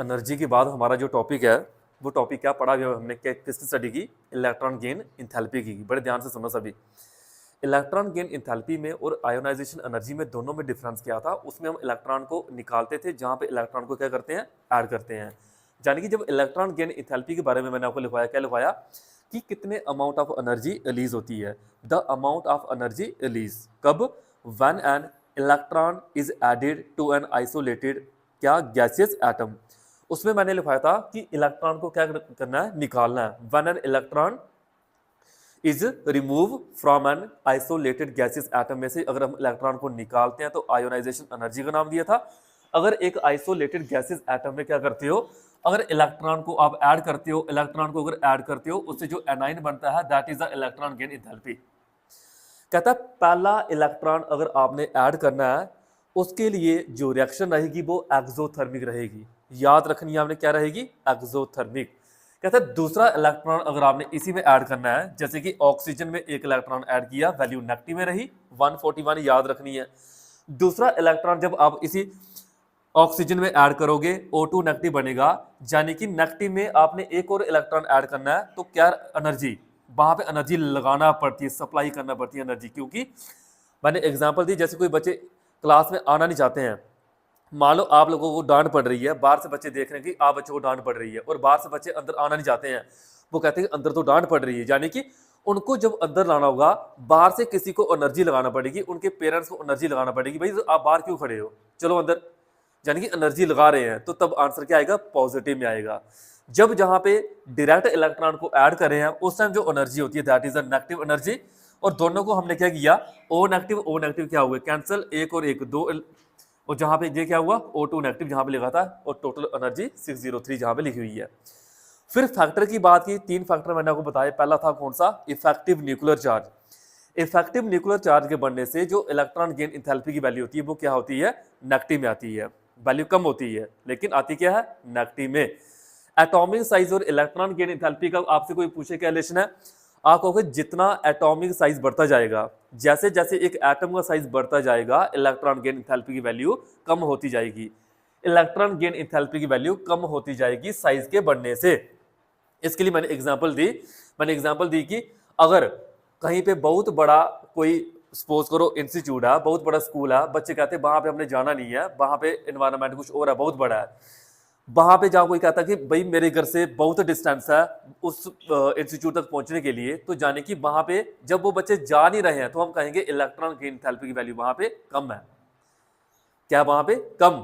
Energy के बाद हमारा जो टॉपिक है वो टॉपिक क्या पढ़ा हुआ हमने, किसकी स्टडी की? इलेक्ट्रॉन गेन इंथैल्पी की। बड़े ध्यान से सुनो सभी। इलेक्ट्रॉन गेन इंथैल्पी में और आयोनाइजेशन एनर्जी में दोनों में डिफरेंस क्या था? उसमें हम इलेक्ट्रॉन को निकालते थे, जहां पे इलेक्ट्रॉन को क्या करते हैं? ऐड करते हैं। यानी कि जब इलेक्ट्रॉन गेन इंथैल्पी के बारे में मैंने आपको लिखवाया, क्या लिखवाया कि कितने अमाउंट ऑफ एनर्जी रिलीज होती है। The amount of energy release कब? When an electron is added to an isolated क्या गैसियस एटम। उसमें मैंने लिखवाया था कि इलेक्ट्रॉन को क्या करना है? निकालना है। When an electron is remove from an isolated gaseous atom में से अगर हम इलेक्ट्रॉन को निकालते हैं तो आयोनाइजेशन एनर्जी का नाम दिया था। अगर एक आइसोलेटेड गैसियस एटम में क्या करते हो? अगर इलेक्ट्रॉन को आप ऐड करते हो, इलेक्ट्रॉन को अगर ऐड करते हो उससे जो एनाइन बनता है that is the electron gain enthalpy. कहता है पहला इलेक्ट्रॉन अगर आपने ऐड करना है उसके लिए जो रिएक्शन रहेगी वो एक्सोथर्मिक रहेगी। याद रखनी है आपने, क्या रहेगी? एक्सोथर्मिक। कहता है दूसरा इलेक्ट्रॉन अगर आपने इसी में ऐड करना है, जैसे कि ऑक्सीजन में एक इलेक्ट्रॉन ऐड किया, वैल्यू नेगेटिव में रही 141, याद रखनी है। दूसरा इलेक्ट्रॉन जब आप इसी ऑक्सीजन में ऐड करोगे O2 नेगेटिव बनेगा, यानी कि नेगेटिव में आपने एक और इलेक्ट्रॉन ऐड करना है तो क्या एनर्जी? वहां पे एनर्जी लगाना पड़ती है, सप्लाई करना पड़ती है एनर्जी। क्योंकि मैंने एग्जांपल दी, जैसे कोई बच्चे क्लास में आना नहीं चाहते हैं, मान लो आप लोगों को डांट पड़ रही है, बाहर से बच्चे देख रहे हैं कि आप बच्चों को डांट पड़ रही है और बाहर से बच्चे अंदर आना नहीं चाहते हैं। वो कहते हैं कि अंदर तो डांट पड़ रही है, यानी कि उनको जब अंदर लाना होगा बाहर से किसी को एनर्जी लगाना पड़ेगी, उनके पेरेंट्स को एनर्जी लगाना पड़ेगी। भाई तो आप बाहर क्यों खड़े हो, चलो अंदर, यानी कि एनर्जी लगा रहे हैं। तो तब आंसर क्या आएगा? पॉजिटिव में आएगा। जब जहां पे डायरेक्ट इलेक्ट्रॉन को ऐड कर रहे हैं उस टाइम जो एनर्जी होती है that is the negative energy. और दोनों को हमने क्या किया? ओ नेगेटिव क्या हुए? कैंसिल, एक और एक दो, और जहां पे ये क्या हुआ? O2 नेगेटिव जहां पे लिखा था, और टोटल एनर्जी 603 जहां पे लिखी हुई है। फिर फैक्टर की बात की, 3 फैक्टर मैंने आपको बताया। पहला था कौन सा? Effective nuclear charge. Effective nuclear charge के बढ़ने से जो इलेक्ट्रॉन गेन इंथैल्पी की वैल्यू होती है वो क्या होती है? नेगेटिव में आती है। वैल्यू कम होती है लेकिन आती क्या है? नेगेटिव में। एटॉमिक साइज और इलेक्ट्रॉन गेन इंथैल्पी का आपसे कोई पूछे क्या रिलेशन है, आप कहोगे जितना एटॉमिक साइज बढ़ता जाएगा, जैसे जैसे एक एटम का साइज बढ़ता जाएगा इलेक्ट्रॉन गेन इंथैल्पी की वैल्यू कम होती जाएगी। इलेक्ट्रॉन गेन इंथैल्पी की वैल्यू कम होती जाएगी साइज के बढ़ने से। इसके लिए मैंने एग्जांपल दी कि अगर कहीं पे बहुत बड़ा कोई सपोज करो इंस्टीट्यूट है, बहुत बड़ा स्कूल है, बच्चे कहते हैं वहां पे हमने जाना नहीं है, वहां पे एनवायरनमेंट कुछ और है, बहुत बड़ा है। वहां पे जहां कोई कहता कि भाई मेरे घर से बहुत डिस्टेंस है उस इंस्टीट्यूट तक पहुंचने के लिए, तो जाने कि वहां पे जब वो बच्चे जा नहीं रहे हैं तो हम कहेंगे इलेक्ट्रॉन गेन एंथैल्पी की वैल्यू वहां पे कम है। क्या वहां पे? कम।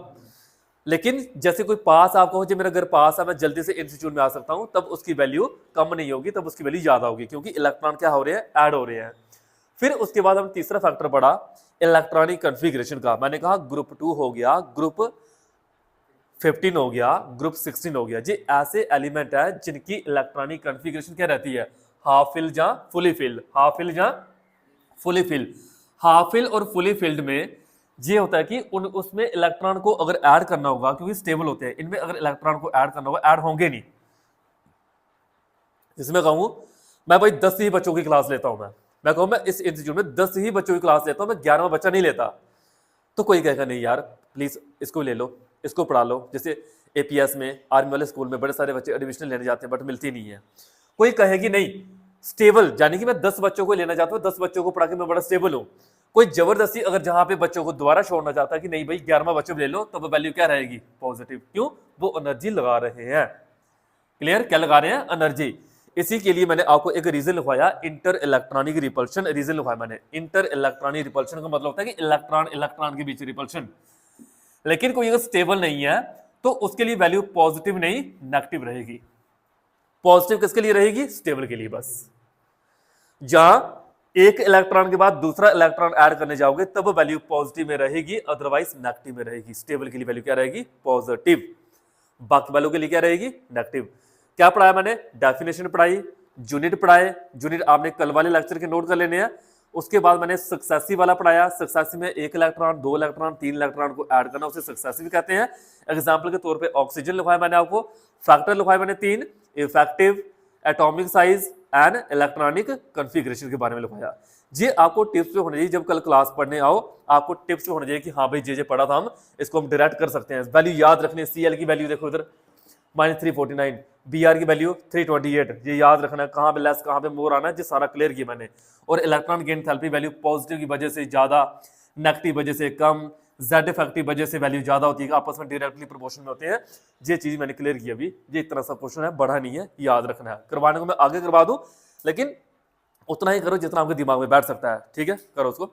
लेकिन जैसे कोई पास, आप कहो जो मेरा घर पास है, मैं जल्दी से इंस्टीट्यूट में आ सकता हूं, तब उसकी वैल्यू कम नहीं होगी, तब उसकी वैल्यू ज्यादा होगी, क्योंकि इलेक्ट्रॉन क्या हो रहे हैं? ऐड हो रहे हैं। फिर उसके बाद हम तीसरा फैक्टर पढ़ा इलेक्ट्रॉनिक कन्फिग्रेशन का। मैंने कहा ग्रुप 2 हो गया, ग्रुप 15 हो गया, ग्रुप 16 हो गया। जी ऐसे एलिमेंट है जिनकी इलेक्ट्रॉनिक कन्फिग्रेशन क्या रहती है? हाफ फिल या फुली फिल, हाफ फिल या फुली फिल। हाफ फिल और फुली फिल्ड में ये होता है कि उसमें इलेक्ट्रॉन को अगर ऐड करना होगा, क्योंकि स्टेबल होते हैं, इनमें अगर इलेक्ट्रॉन को ऐड करना होगा ऐड होंगे नहीं। जिसमें कहूं मैं भाई 10 ही बच्चों की क्लास लेता हूं, मैं कहूं मैं इस इंस्टीट्यूट में 10 ही बच्चों की क्लास लेता हूं, मैं 11वां बच्चा नहीं लेता, तो कोई कहेगा नहीं यार प्लीज इसको ले लो, इसको पढ़ा लो। जैसे APS में, आर्मी वाले स्कूल में बड़े सारे बच्चे एडमिशन लेने जाते हैं बट मिलती नहीं है। कोई कहेगी नहीं स्टेबल, यानी कि मैं 10 बच्चों को लेना चाहता हूं, 10 बच्चों को पढ़ा के मैं बड़ा स्टेबल हूं। कोई जबरदस्ती अगर जहां पे बच्चों को दोबारा छोड़ना चाहता है कि नहीं भाई 11वां बच्चे ले लो, तो वैल्यू क्या रहेगी? पॉजिटिव। क्यों? वो एनर्जी लगा रहे हैं। क्लियर? क्या लगा रहे हैं? एनर्जी। इसी के लिए मैंने आपको एक रीजन लिखवाया, इंटर इलेक्ट्रॉनिक रिपल्शन। रीजन लिखवाया मैंने इंटर इलेक्ट्रॉनिक रिपल्शन का मतलब होता है कि इलेक्ट्रॉन इलेक्ट्रॉन के बीच रिपल्शन। लेकिन कोई अगर स्टेबल नहीं है तो उसके लिए वैल्यू पॉजिटिव नहीं नेगेटिव रहेगी। पॉजिटिव किसके लिए रहेगी? स्टेबल के लिए बस। जहां एक इलेक्ट्रॉन के बाद दूसरा इलेक्ट्रॉन ऐड करने जाओगे तब वैल्यू पॉजिटिव में रहेगी, अदरवाइज नेगेटिव में रहेगी। स्टेबल के लिए वैल्यू क्या रहेगी? पॉजिटिव। बाकी वालों के लिए क्या रहेगी? नेगेटिव। क्या पढ़ाया मैंने? डेफिनेशन पढ़ाई, यूनिट पढ़ाए, यूनिट आपने कल वाले लेक्चर के नोट कर लेने हैं। उसके बाद मैंने सक्सेसिव वाला पढ़ाया, सक्सेसिव में 1 इलेक्ट्रॉन 2 इलेक्ट्रॉन 3 इलेक्ट्रॉन को ऐड करना, उसे सक्सेसिव कहते हैं। एग्जाम्पल के तौर पे ऑक्सीजन लिखवाया मैंने आपको, फैक्टर लिखवाया मैंने 3, effective, atomic size and electronic configuration के बारे में लिखवाया। ये आपको टिप्स पे होना चाहिए, जब कल क्लास पढ़ने आओ आपको टिप्स पे होना चाहिए कि हाँ भाई जे पढ़ा था हम इसको हम डायरेक्ट कर सकते हैं। वैल्यू याद रखने, CL की वैल्यू देखो इधर -349, BR की वैल्यू 328, ये याद रखना है कहाँ पे लेस कहाँ पे मोर आना है, ये सारा क्लियर किया मैंने। और electron gain enthalpy value positive की वजह से ज़्यादा, नेगेटिव वजह से कम, जेड इफेक्ट की वजह से वैल्यू ज़्यादा होती है, आपस में डायरेक्टली प्रोपोर्शन में होते हैं। ये चीज़ मैंने क्लियर की अभी। ये इतना सा क्वेश्चन है, बड़ा नहीं है, याद रखना है। करवाने को मैं आगे करवा दूँ, लेकिन उतना ही करो जितना आपके दिमाग में बैठ सकता है। ठीक है, करो उसको।